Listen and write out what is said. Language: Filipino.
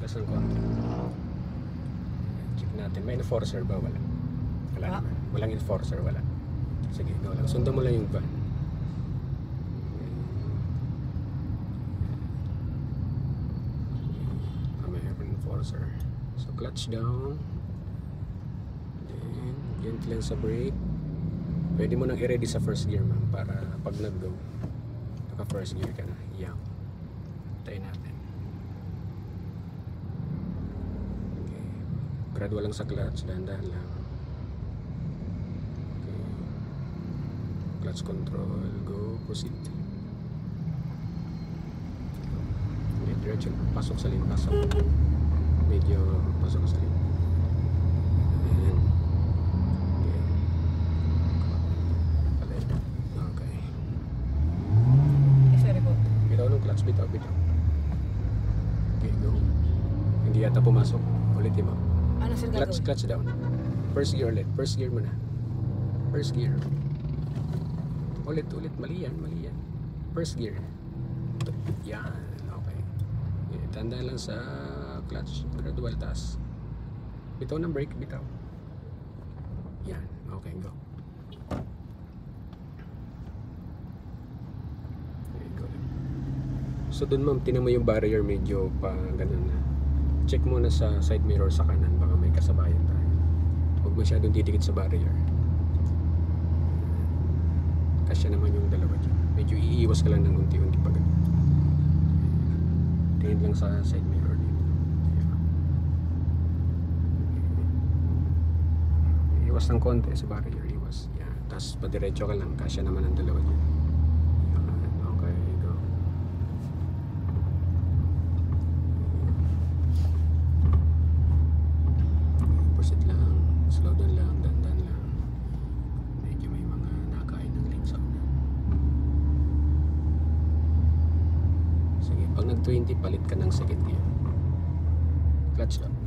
Atlas ng konti. Check natin. May enforcer ba? Wala. Wala naman. Walang enforcer. Wala. Sige, go lang. Sundan mo lang yung van. May enforcer. So, clutch down. Then, gentle lang sa brake. Pwede mo nang i-ready sa first gear, ma'am, para pag nag-go, naka first gear ka na. Yan. Tayo natin. Okay. Gradual lang sa clutch, dahan-dahan lang. Okay. Clutch control, go, proceed. Okay, diretso. Pasok sa lane, pasok. Medyo pasok sa lane. Ayan. Okay. Palit. Okay. Sorry po. Bitaw ng clutch, bitaw. Okay, go. Hindi yata pumasok. Ulitin mo. Ano sir gagawin? Clutch down. First gear ulit. First gear muna. First gear. Ulit. Mali yan. First gear. Yan. Okay. Tanda lang sa clutch. Gradual taas. Bitaw ng brake. Bitaw. Yan. Okay, go. Okay, go. So dun ma'am, tinan mo yung barrier medyo pa ganun na. Check muna sa side mirror sa kanan, baka may kasabayan tayo. Huwag masyadong didikit sa barrier. Kasya naman yung dalawa dyan. Medyo iiwas ka lang ng unti-unti pag ganun. Tingin lang sa side mirror dito. Iwas ng konti sa barrier, iwas. Yan. Tapos padiretso ka lang, kasya naman ang dalawa dyan. Yan. Okay, go. Proceed lang, slow down lang, dandan lang. Medyo may mga nakain ng lane sa una. Sige, pag nag-20, palit ka ng second gear. Clutch up.